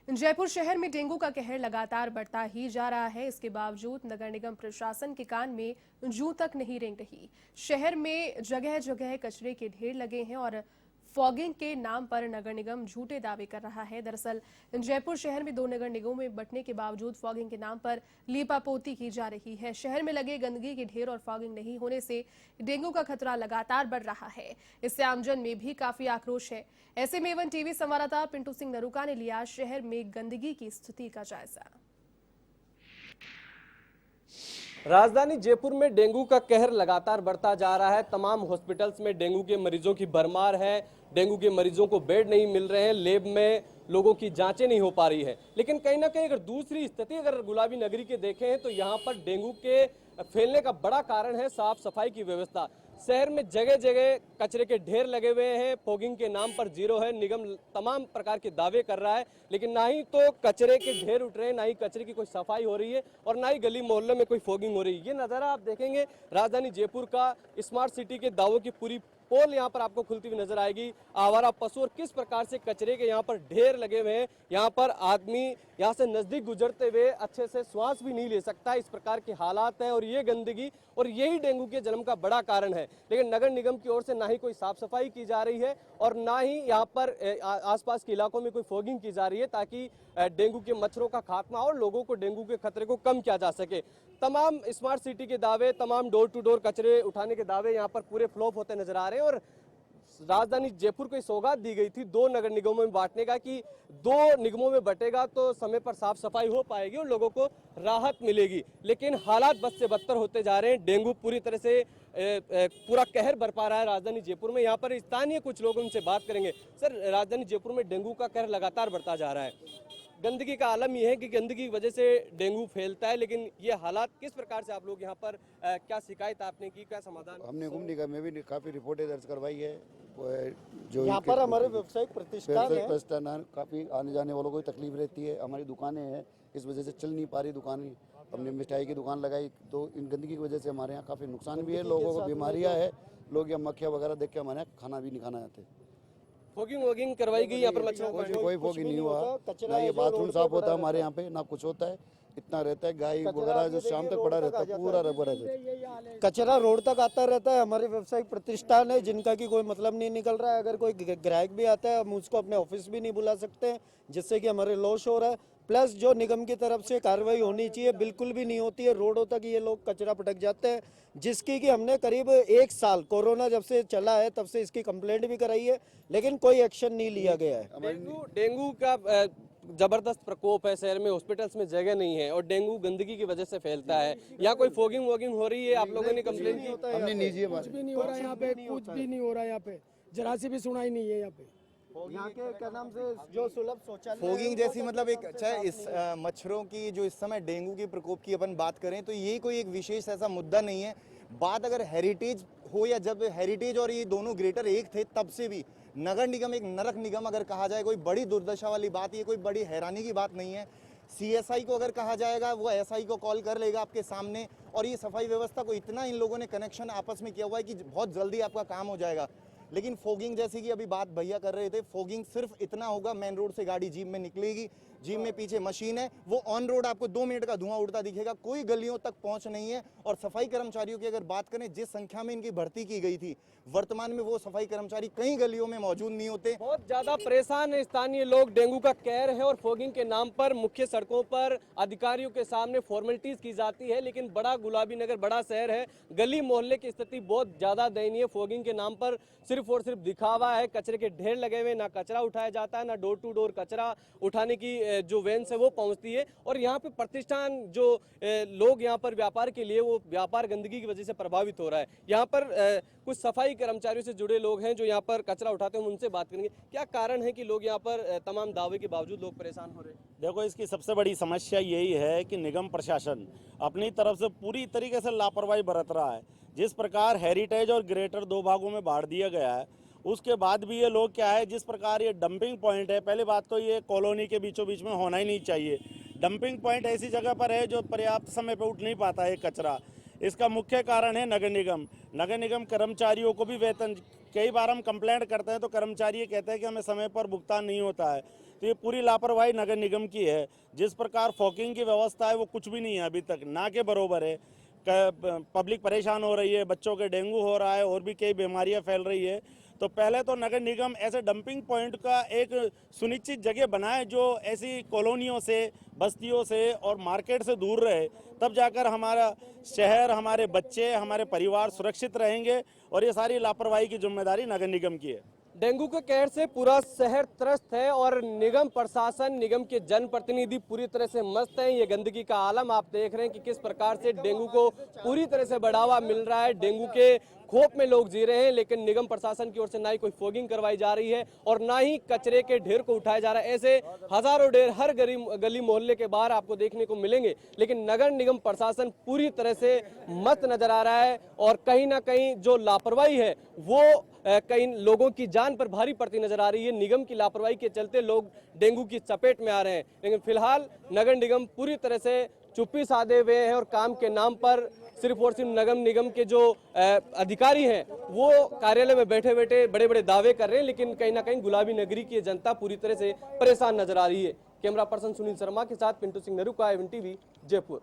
जयपुर शहर में डेंगू का कहर लगातार बढ़ता ही जा रहा है। इसके बावजूद नगर निगम प्रशासन के कान में जूं तक नहीं रेंग रही। शहर में जगह जगह कचरे के ढेर लगे हैं और फॉगिंग के नाम पर नगर निगम झूठे दावे कर रहा है। दरअसल जयपुर शहर में 2 नगर निगमों में बंटने के बावजूद फॉगिंग के नाम पर लीपापोती की जा रही है। शहर में लगे गंदगी के ढेर और फॉगिंग नहीं होने से डेंगू का खतरा लगातार बढ़ रहा है। इससे आमजन में भी काफी आक्रोश है। ऐसे में A1 टीवी संवाददाता पिंटू सिंह नरूका ने लिया शहर में गंदगी की स्थिति का जायजा। राजधानी जयपुर में डेंगू का कहर लगातार बढ़ता जा रहा है। तमाम हॉस्पिटल्स में डेंगू के मरीजों की भरमार है। डेंगू के मरीजों को बेड नहीं मिल रहे हैं, लैब में लोगों की जांचें नहीं हो पा रही है। लेकिन कहीं ना कहीं अगर दूसरी स्थिति अगर गुलाबी नगरी के देखें तो यहाँ पर डेंगू के फैलने का बड़ा कारण है साफ सफाई की व्यवस्था। शहर में जगह जगह कचरे के ढेर लगे हुए हैं। फॉगिंग के नाम पर जीरो है। निगम तमाम प्रकार के दावे कर रहा है, लेकिन ना ही तो कचरे के ढेर उठ रहे हैं, ना ही कचरे की कोई सफाई हो रही है और ना ही गली मोहल्लों में कोई फॉगिंग हो रही है। ये नज़ारा आप देखेंगे राजधानी जयपुर का। स्मार्ट सिटी के दावों की पूरी पोल यहाँ पर आपको खुलती हुई नजर आएगी। आवारा पशु और किस प्रकार से कचरे के यहाँ पर ढेर लगे हुए हैं। यहाँ पर आदमी यहाँ से नजदीक गुजरते हुए अच्छे से श्वास भी नहीं ले सकता, इस प्रकार के हालात हैं। और ये गंदगी और यही डेंगू के जन्म का बड़ा कारण है। लेकिन नगर निगम की ओर से ना ही कोई साफ सफाई की जा रही है और ना ही यहाँ पर आसपास के इलाकों में कोई फॉगिंग की जा रही है ताकि डेंगू के मच्छरों का खात्मा और लोगों को डेंगू के खतरे को कम किया जा सके। तमाम स्मार्ट सिटी के दावे, तमाम डोर टू डोर कचरे उठाने के दावे यहाँ पर पूरे फ्लॉप होते नजर आ रहे हैं। और राजधानी जयपुर को सौगात दी गई थी 2 नगर निगमों में बांटने का कि 2 निगमों में बटेगा तो समय पर साफ सफाई हो पाएगी और लोगों को राहत मिलेगी। लेकिन हालात बद से बदतर होते जा रहे हैं। डेंगू पूरी तरह से पूरा कहर बरपा रहा है राजधानी जयपुर में। यहाँ पर स्थानीय कुछ लोग उनसे बात करेंगे। सर, राजधानी जयपुर में डेंगू का कहर लगातार बढ़ता जा रहा है। गंदगी का आलम यह है कि गंदगी की वजह से डेंगू फैलता है, लेकिन ये हालात किस प्रकार से आप लोग यहाँ पर क्या शिकायत आपने की, क्या समाधान? हमने कुंभ निगम में भी काफ़ी रिपोर्टें दर्ज करवाई है। जो यहाँ पर हमारे व्यावसायिक प्रतिष्ठान है, काफ़ी आने जाने वालों को तकलीफ रहती है। हमारी दुकानें हैं, इस वजह से चल नहीं पा रही दुकानें। हमने मिठाई की दुकान लगाई तो इन गंदगी की वजह से हमारे यहाँ काफ़ी नुकसान भी है, लोगों को बीमारियाँ है। लोग यहाँ मक्खियाँ वगैरह देख के हमारे यहाँ खाना भी नहीं खाना चाहते। फॉगिंग करवाई गई यहाँ पर मच्छरों कोई फॉगिंग नहीं हुआ, ना ये बाथरूम साफ होता है हमारे यहाँ पे, ना कुछ होता है। इतना रहता है, गाय वगैरह जो शाम तक पड़ा रहता है, पूरा रबड़ है। कचरा रोड तक आता रहता है। हमारे व्यावसायिक प्रतिष्ठान है जिनका कि कोई मतलब नहीं निकल रहा है। अगर कोई ग्राहक भी आता है हम उसको अपने ऑफिस भी नहीं बुला सकते, जिससे कि हमारे लॉस हो रहा है। प्लस जो निगम की तरफ से कार्रवाई होनी चाहिए बिल्कुल भी नहीं होती है। रोडों तक ये लोग कचरा पटक जाते हैं, जिसकी कि हमने करीब 1 साल कोरोना जब से चला है तब से इसकी कंप्लेंट भी कराई है, लेकिन कोई एक्शन नहीं लिया गया है। डेंगू का जबरदस्त प्रकोप है शहर में। हॉस्पिटल्स में जगह नहीं है और डेंगू गंदगी की वजह से फैलता है। यहाँ कोई फॉगिंग वॉगिंग हो रही है? आप लोगों ने कंप्लेंट की? हमने निजी कुछ भी नहीं हो रहा है यहाँ पे, कुछ भी नहीं हो रहा है यहाँ पे, जरा सी भी सुनाई नहीं है यहाँ पे। यहाँ के क्या नाम से जो सुलभ शौचालय फॉगिंग जैसी मतलब एक अच्छा इस मच्छरों की जो इस समय डेंगू के प्रकोप की अपन बात करें तो ये कोई एक विशेष ऐसा मुद्दा नहीं है। बात अगर हेरिटेज हो या जब हेरिटेज और ये दोनों ग्रेटर एक थे तब से भी नगर निगम एक नरक निगम अगर कहा जाए कोई बड़ी दुर्दशा वाली बात, ये कोई बड़ी हैरानी की बात नहीं है। CSI को अगर कहा जाएगा वो SI को कॉल कर लेगा आपके सामने, और ये सफाई व्यवस्था को इतना इन लोगों ने कनेक्शन आपस में किया हुआ है कि बहुत जल्दी आपका काम हो जाएगा। लेकिन फॉगिंग जैसी कि अभी बात भैया कर रहे थे, फॉगिंग सिर्फ इतना होगा, मेन रोड से गाड़ी जीप में निकलेगी, जीप में पीछे मशीन है, वो ऑन रोड आपको 2 मिनट का धुआं उड़ता दिखेगा, कोई गलियों तक पहुंच नहीं है। और सफाई कर्मचारियों की अगर बात करें, जिस संख्या में इनकी भर्ती की गई थी, वर्तमान में वो सफाई कर्मचारी कई गलियों में मौजूद नहीं होते। बहुत ज्यादा परेशान है स्थानीय लोग। डेंगू का कहर है और फॉगिंग के नाम पर मुख्य सड़कों पर अधिकारियों के सामने फॉर्मेलिटीज की जाती है, लेकिन बड़ा गुलाबी नगर बड़ा शहर है, गली मोहल्ले की स्थिति बहुत ज्यादा दयनीय। फॉगिंग के नाम पर सिर्फ और सिर्फ दिखावा है। कचरे के ढेर लगे हुए, ना कचरा उठाया जाता है, ना डोर टू डोर कचरा उठाने की जो वैन है वो पहुंचती है। और यहाँ पे प्रतिष्ठान जो लोग यहाँ पर व्यापार के लिए, वो व्यापार गंदगी की वजह से प्रभावित हो रहा है। यहाँ पर कुछ सफाई कर्मचारियों से जुड़े लोग हैं जो यहाँ पर कचरा उठाते हैं, उनसे बात करेंगे। क्या कारण है कि लोग यहाँ पर तमाम दावे के बावजूद लोग परेशान हो रहे हैं? देखो, इसकी सबसे बड़ी समस्या यही है कि निगम प्रशासन अपनी तरफ से पूरी तरीके से लापरवाही बरत रहा है। जिस प्रकार हेरिटेज और ग्रेटर 2 भागों में बांट दिया गया है, उसके बाद भी ये लोग क्या है, जिस प्रकार ये डंपिंग पॉइंट है, पहली बात तो ये कॉलोनी के बीचों बीच में होना ही नहीं चाहिए। डंपिंग पॉइंट ऐसी जगह पर है जो पर्याप्त समय पर उठ नहीं पाता है कचरा। इसका मुख्य कारण है नगर निगम। नगर निगम कर्मचारियों को भी वेतन, कई बार हम कंप्लेंट करते हैं तो कर्मचारी ये कहते हैं कि हमें समय पर भुगतान नहीं होता है। तो ये पूरी लापरवाही नगर निगम की है। जिस प्रकार फॉगिंग की व्यवस्था है वो कुछ भी नहीं है अभी तक, ना के बरोबर है। पब्लिक परेशान हो रही है, बच्चों के डेंगू हो रहा है और भी कई बीमारियां फैल रही है। तो पहले तो नगर निगम ऐसे डंपिंग पॉइंट का एक सुनिश्चित जगह बनाए जो ऐसी कॉलोनियों से, बस्तियों से और मार्केट से दूर रहे, तब जाकर हमारा शहर, हमारे बच्चे, हमारे परिवार सुरक्षित रहेंगे। और ये सारी लापरवाही की जिम्मेदारी नगर निगम की है। डेंगू के कहर से पूरा शहर त्रस्त है और निगम प्रशासन, निगम के जनप्रतिनिधि पूरी तरह से मस्त हैं। ये गंदगी का आलम आप देख रहे हैं कि किस प्रकार से डेंगू को पूरी तरह से बढ़ावा मिल रहा है। डेंगू के खौफ में लोग जी रहे हैं, लेकिन निगम प्रशासन की ओर से ना ही कोई फॉगिंग करवाई जा रही है और ना ही कचरे के ढेर को उठाया जा रहा है। ऐसे हजारों ढेर हर गली मोहल्ले के बाहर आपको देखने को मिलेंगे, लेकिन नगर निगम प्रशासन पूरी तरह से मस्त नजर आ रहा है और कहीं ना कहीं जो लापरवाही है वो कई लोगों की जान पर भारी पड़ती नजर आ रही है। निगम की लापरवाही के चलते लोग डेंगू की चपेट में आ रहे हैं, लेकिन फिलहाल नगर निगम पूरी तरह से चुप्पी साधे हुए हैं और काम के नाम पर सिर्फ और सिर्फ नगर निगम के जो अधिकारी हैं वो कार्यालय में बैठे बैठे बड़े बड़े दावे कर रहे हैं, लेकिन कहीं ना कहीं गुलाबी नगरी की जनता पूरी तरह से परेशान नजर आ रही है। कैमरा पर्सन सुनील शर्मा के साथ पिंटू सिंह नरूका, IVN TV, जयपुर।